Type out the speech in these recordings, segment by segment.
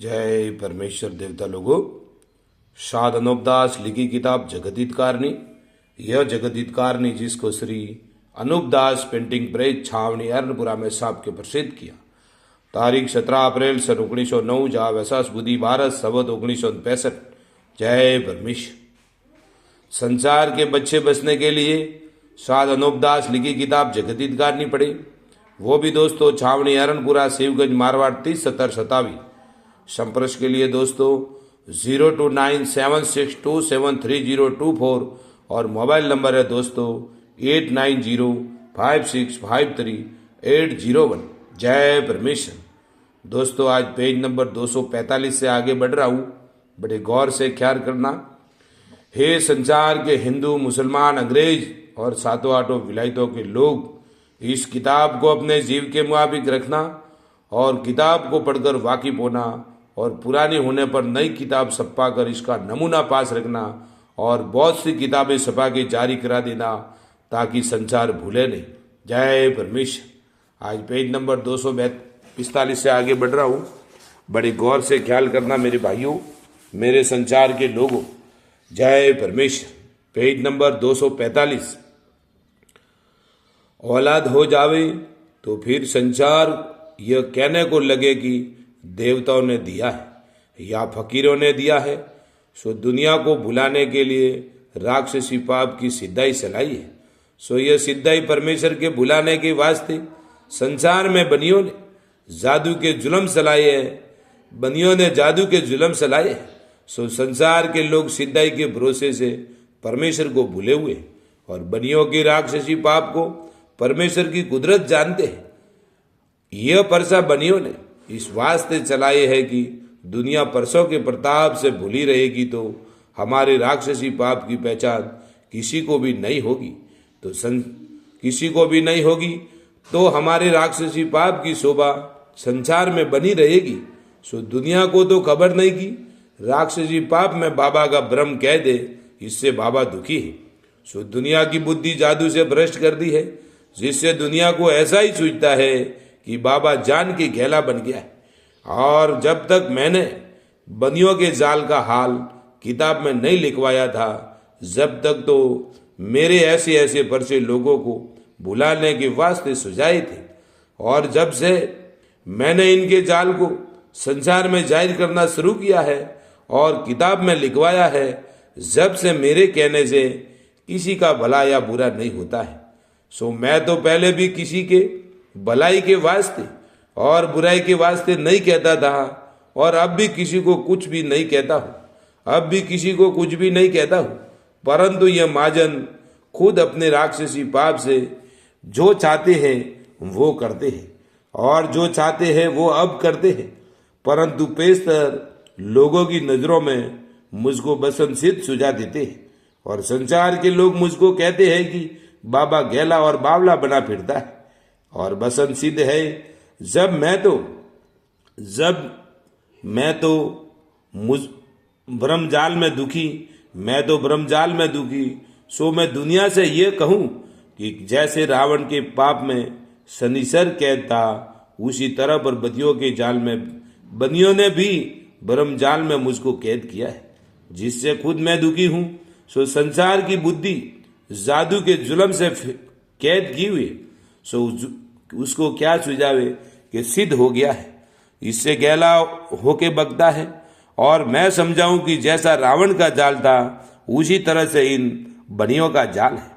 जय परमेश्वर देवता लोगों। साध अनूपदास लिखी किताब जगदीतकारनी। यह जगदीतकारनी जिसको श्री अनूपदास पेंटिंग प्रेस छावनी अर्नपुरा में साहब के प्रसिद्ध किया। तारीख 17 अप्रैल सन 1909 जहाँ वैसास बुद्धि भारत सबद 1965। जय परमेश्वर। संसार के बच्चे बचने के लिए साध अनूपदास लिखी किताब जगदीतकारनी पढ़े, वो भी दोस्तों छावनी अरनपुरा शिवगंज मारवाड़ 307027। संपर्क के लिए दोस्तों 029762730024 और मोबाइल नंबर है दोस्तों 8905653801। जय परमेश्वर। दोस्तों आज पेज नंबर 245 से आगे बढ़ रहा हूँ, बड़े गौर से ख्याल करना। हे संसार के हिंदू, मुसलमान, अंग्रेज और सातों आठों विलायतों के लोग, इस किताब को अपने जीव के मुताबिक रखना और किताब को पढ़कर वाकिफ होना और पुरानी होने पर नई किताब छपा कर इसका नमूना पास रखना और बहुत सी किताबें छपा के जारी करा देना ताकि संसार भूले नहीं। जय परमेश्वर। आज पेज नंबर 245 से आगे बढ़ रहा हूँ, बड़े गौर से ख्याल करना मेरे भाइयों, मेरे संसार के लोगों। जय परमेश्वर। Page number 245। औलाद हो जावे तो फिर संसार यह कहने को लगे कि देवताओं ने दिया है या फकीरों ने दिया है। सो दुनिया को भुलाने के लिए राक्षसी पाप की सिद्धाई चलाई है। सो यह सिद्धाई परमेश्वर के भुलाने के वास्ते संसार में बनियों ने जादू के जुल्म चलाए हैं, बनियों ने जादू के जुल्म चलाए हैं। सो संसार के लोग सिद्धाई के भरोसे से परमेश्वर को भूले हुए और बनियों की राक्षसी पाप को परमेश्वर की कुदरत जानते हैं। यह परसा बनियों ने इस वास्ते चलाए है कि दुनिया परसों के प्रताप से भूली रहेगी तो हमारे राक्षसी पाप की पहचान किसी को भी नहीं होगी, किसी को भी नहीं होगी तो हमारे राक्षसी पाप की शोभा संसार में बनी रहेगी। सो दुनिया को तो खबर नहीं कि राक्षसी पाप में बाबा का भ्रम कह दे, इससे बाबा दुखी है। सो दुनिया की बुद्धि जादू से भ्रष्ट कर दी है, जिससे दुनिया को ऐसा ही सूझता है कि बाबा जान के घेला बन गया है। और जब तक मैंने बनियों के जाल का हाल किताब में नहीं लिखवाया था, जब तक तो मेरे ऐसे ऐसे परसे लोगों को भुलाने के वास्ते सुझाए थे, और जब से मैंने इनके जाल को संसार में जाहिर करना शुरू किया है और किताब में लिखवाया है, जब से मेरे कहने से किसी का भला या बुरा नहीं होता है। सो मैं तो पहले भी किसी के भलाई के वास्ते और बुराई के वास्ते नहीं कहता था और अब भी किसी को कुछ भी नहीं कहता हूँ, अब भी किसी को कुछ भी नहीं कहता हूँ। परंतु यह महाजन खुद अपने राक्षसी पाप से जो चाहते हैं वो करते हैं और जो चाहते हैं वो अब करते हैं। परंतु पेशतर लोगों की नजरों में मुझको बसंत सुझा देते हैं और संसार के लोग मुझको कहते हैं कि बाबा गैला और बावला बना फिरता है और बसंत सिद्ध है। जब मैं तो मुझ ब्रह्मजाल में दुखी, सो मैं दुनिया से ये कहूं कि जैसे रावण के पाप में शनिचर कैद था, उसी तरह पर बदियों के जाल में बनियों ने भी ब्रह्मजाल में मुझको कैद किया है, जिससे खुद मैं दुखी हूं। सो संसार की बुद्धि जादू के जुल्म से कैद की हुई, सो उसको क्या सुझावे कि सिद्ध हो गया है, इससे गैला होके बकता है। और मैं समझाऊं कि जैसा रावण का जाल था उसी तरह से इन बनियों का जाल है,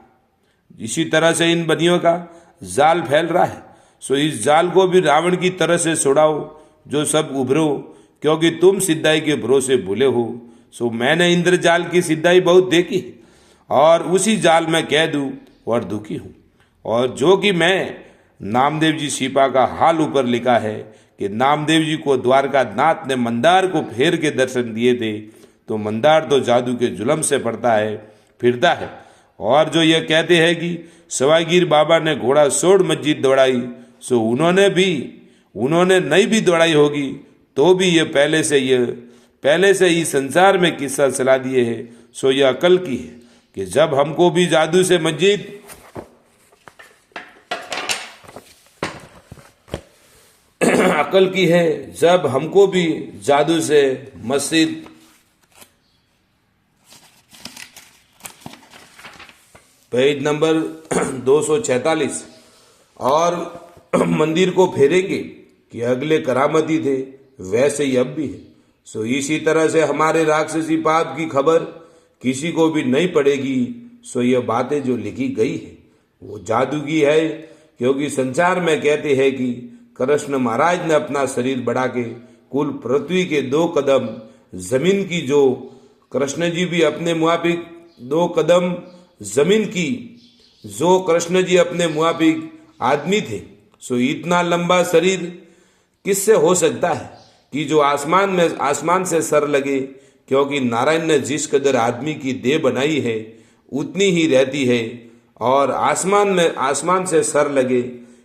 इसी तरह से इन बनियों का जाल फैल रहा है। सो इस जाल को भी रावण की तरह से छुड़ाओ, जो सब उभरो, क्योंकि तुम सिद्धाई के भरोसे भूले हो। सो मैंने इंद्रजाल की सिद्धाई बहुत देखी और उसी जाल में कैद हूं और दुखी हूं। और जो कि मैं नामदेव जी सीपा का हाल ऊपर लिखा है कि नामदेव जी को द्वारकानाथ ने मंदार को फेर के दर्शन दिए थे, तो मंदार तो जादू के जुल्म से फिरता है। और जो ये कहते हैं कि सवाईगीर बाबा ने घोड़ा सोड़ मस्जिद दौड़ाई, सो उन्होंने नहीं भी दौड़ाई होगी तो भी ये पहले से ही संसार में किस्सा चला दिए है। सो यह अकल की है कि जब हमको भी जादू से मस्जिद कल की है जब हमको भी जादू से मस्जिद पेज नंबर 246 और मंदिर को फेरेंगे कि अगले करामती थे वैसे ही अब भी है। सो इसी तरह से हमारे राक्षसी पाप की खबर किसी को भी नहीं पड़ेगी। सो ये बातें जो लिखी गई है वो जादू की है, क्योंकि संसार में कहते हैं कि कृष्ण महाराज ने अपना शरीर बढ़ा के कुल पृथ्वी के 2 कदम जमीन की, जो कृष्ण जी भी अपने मुआफिक 2 कदम जमीन की, जो कृष्ण जी अपने मुआफिक आदमी थे। सो इतना लंबा शरीर किससे हो सकता है कि जो आसमान से सर लगे, क्योंकि नारायण ने जिस कदर आदमी की देह बनाई है उतनी ही रहती है, और आसमान से सर लगे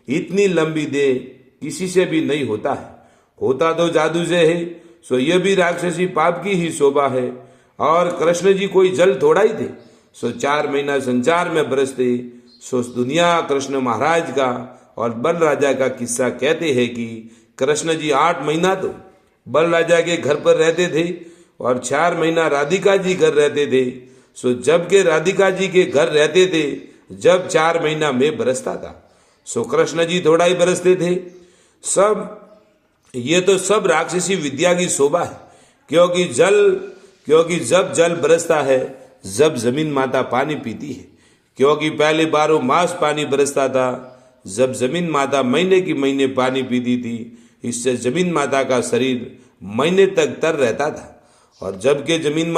इतनी लंबी देह किसी से भी नहीं होता है। होता तो जादू से है। सो यह भी राक्षसी पाप की ही शोभा है। और कृष्ण जी कोई जल थोड़ा ही थे। सो 4 महीना संसार में बरसते। सो दुनिया कृष्ण महाराज का और बल राजा का किस्सा कहते हैं कि कृष्ण जी 8 महीना तो बल राजा के घर पर रहते थे और 4 महीना राधिका जी घर रहते थे। सो जब के राधिका जी के घर रहते थे, जब 4 महीना में बरसता था, सो कृष्ण जी थोड़ा ही बरसते थे। ये तो सब राक्षसी विद्या की शोभा है, क्योंकि जब जल बरसता है, जब जमीन माता पानी पीती है, क्योंकि पहले 12 मास पानी बरसता था, जब जमीन माता महीने की महीने पानी पीती थी। इससे जमीन माता का शरीर महीने तक तर रहता था। और जबकि जमीन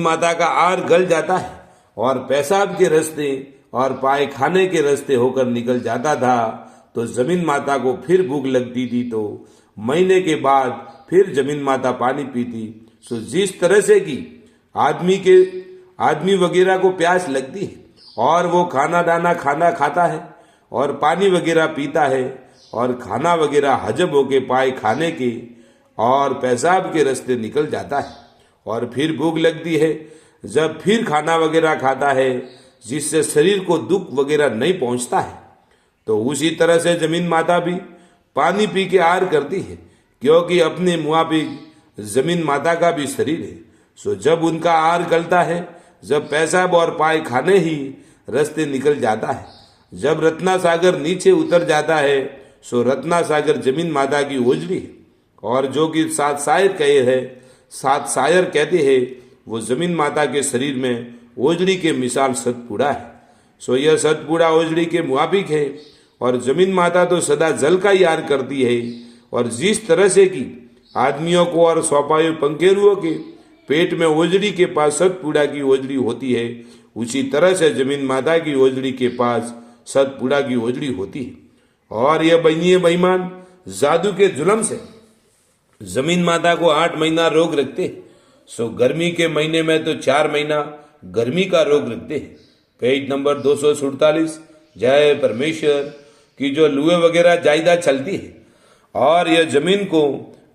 माता का आहार गल जाता है और पेशाब के रास्ते और पायखाने के रास्ते होकर निकल जाता था, तो जमीन माता को फिर भूख लगती थी, तो महीने के बाद फिर जमीन माता पानी पीती। सो जिस तरह से कि आदमी वगैरह को प्यास लगती है और वो खाना खाता है और पानी वगैरह पीता है और खाना वगैरह हजम होके पायखाने के और पेशाब के रास्ते निकल जाता है, और फिर भूख लगती है जब फिर खाना वगैरह खाता है, जिससे शरीर को दुख वगैरह नहीं पहुंचता है। तो उसी तरह से जमीन माता भी पानी पी के आहार करती है, क्योंकि अपने मुआफिक जमीन माता का भी शरीर है। सो जब उनका आहार गलता है, जब पेशाब और पायखाने ही रास्ते निकल जाता है, जब रत्ना सागर नीचे उतर जाता है, सो रत्ना सागर जमीन माता की ओजड़ी है। और जो कि 7 शायर कहते हैं, वो जमीन माता के शरीर में ओजड़ी के मिसाल सतपुड़ा है। सो यह सतपुड़ा ओजड़ी के मुआफिक है। और जमीन माता तो सदा जल का यार करती है। और जिस तरह से कि आदमियों को और सौपायु पंखेरुओं के पेट में ओजड़ी के पास सतपुड़ा की ओजड़ी होती है, उसी तरह से जमीन माता की ओजड़ी के पास सतपुड़ा की ओजड़ी होती है। और यह बेईमान जादू के जुल्म से जमीन माता को 8 महीना रोग रखते। सो गर्मी के महीने में तो 4 महीना गर्मी का रोग रखते। Page number 247। जय परमेश्वर की जो लुए वगैरह जायदा चलती है, और यह जमीन को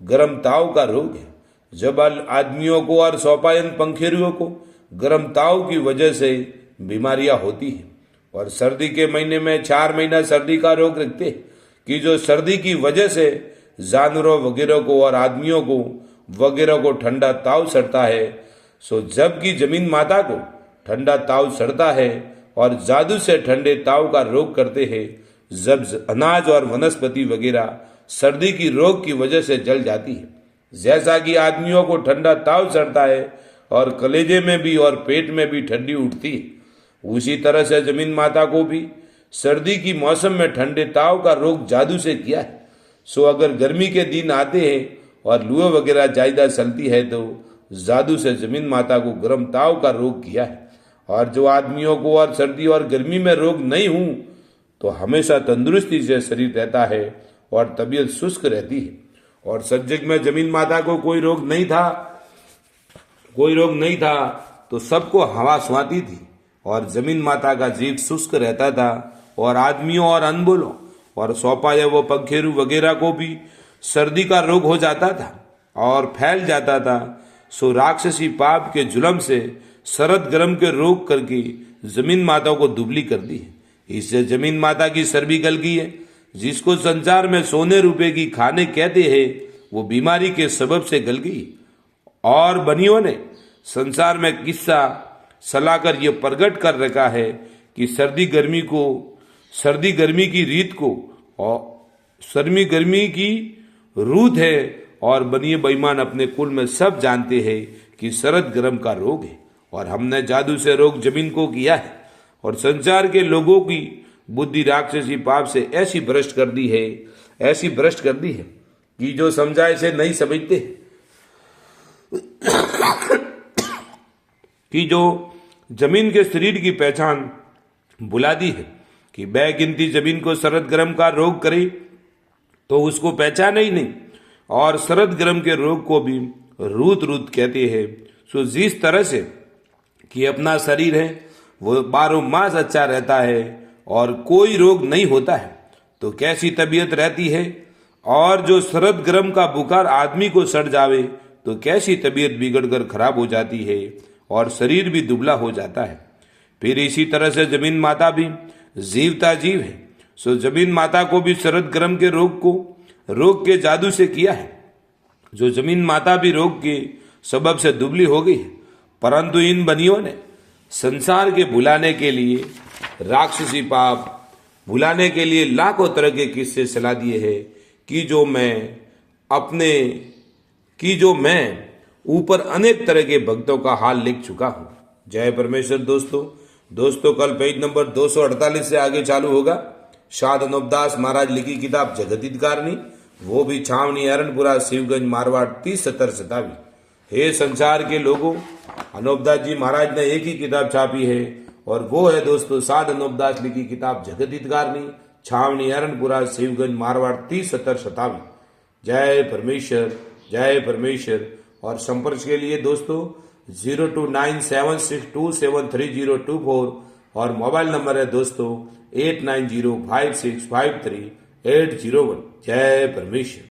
गर्म ताव का रोग है। जब आदमियों को और सौपायन पंखेरुओं को गर्म ताव की वजह से बीमारियां होती है। और सर्दी के महीने में 4 महीना सर्दी का रोग रखते कि जो सर्दी की वजह से जानवरों वगैरह को और आदमियों को वगैरह को ठंडा ताव सड़ता है। सो जबकि जमीन माता को ठंडा ताव सड़ता है और जादू से ठंडे ताव का रोग करते हैं, जब अनाज और वनस्पति वगैरह सर्दी की रोग की वजह से जल जाती है। जैसा कि आदमियों को ठंडा ताव सड़ता है और कलेजे में भी और पेट में भी ठंडी उठती है, उसी तरह से जमीन माता को भी सर्दी की मौसम में ठंडे ताव का रोग जादू से किया है। सो अगर गर्मी के दिन आते हैं और लू वगैरह जायदा चलती है, तो जादू से जमीन माता को गर्म ताव का रोग किया है। और जो आदमियों को और सर्दी और गर्मी में रोग नहीं हूं, तो हमेशा तंदुरुस्ती से शरीर रहता है और तबीयत शुष्क रहती है। और सज्जग में जमीन माता को कोई रोग नहीं था, तो सबको हवा सुहाती थी और जमीन माता का जीव शुष्क रहता था। और आदमियों और अनबोलों और सौपाया व पंखेरु वगैरह को भी सर्दी का रोग हो जाता था और फैल जाता था। सो राक्षसी पाप के जुल्म से शरद गर्म के रोग करके जमीन माता को दुबली कर दी है। इससे जमीन माता की चर्बी गल गई है। जिसको संसार में सोने रुपए की खाने कहते हैं वो बीमारी के सबब से गल गई। और बनियों ने संसार में किस्सा सलाकर ये प्रकट कर रखा है कि सर्दी गर्मी की रीत को और सर्दी गर्मी की रूत है। और बनिए बेईमान अपने कुल में सब जानते हैं कि शरद गर्म का रोग है और हमने जादू से रोग जमीन को किया है और संसार के लोगों की बुद्धि राक्षसी पाप से ऐसी भ्रष्ट कर दी है कि जो समझाए से नहीं समझते, कि जो जमीन के शरीर की पहचान भुला दी है कि बेगिनती जमीन को शरद गर्म का रोग करे तो उसको पहचाने ही नहीं। और शरद गर्म के रोग को भी रूत कहते हैं। सो जिस तरह से कि अपना शरीर है वो 12 मास अच्छा रहता है और कोई रोग नहीं होता है तो कैसी तबीयत रहती है। और जो शरद गर्म का बुखार आदमी को सड़ जावे तो कैसी तबीयत बिगड़कर खराब हो जाती है और शरीर भी दुबला हो जाता है। फिर इसी तरह से जमीन माता भी जीवता जीव है। सो जमीन माता को भी शरद गर्म के रोग के जादू से किया है। जो जमीन माता भी रोग के सबब से दुबली हो गई है, परंतु इन बनियों ने संसार के भुलाने के लिए, राक्षसी पाप भुलाने के लिए लाखों तरह के किस्से सला दिए हैं कि जो मैं ऊपर अनेक तरह के भक्तों का हाल लिख चुका हूं। जय परमेश्वर। दोस्तों कल पेज नंबर 248 से आगे चालू होगा। साध अनूपदास महाराज लिखी किताब जगत हितकारिणी, वो भी छावनी एरनपुरा शिवगंज मारवाड़ 3070-27। हे संसार के लोगों, अनूपदास जी महाराज ने एक ही किताब छापी है और वो है दोस्तों साध अनूपदास लिखी किताब जगत हितकारिणी, छावनी एरनपुरा शिवगंज मारवाड़ 3070-27। जय परमेश्वर। और संपर्क के लिए दोस्तों 0297627304 और मोबाइल नंबर है दोस्तों 8905653801। जय परमेश्वर।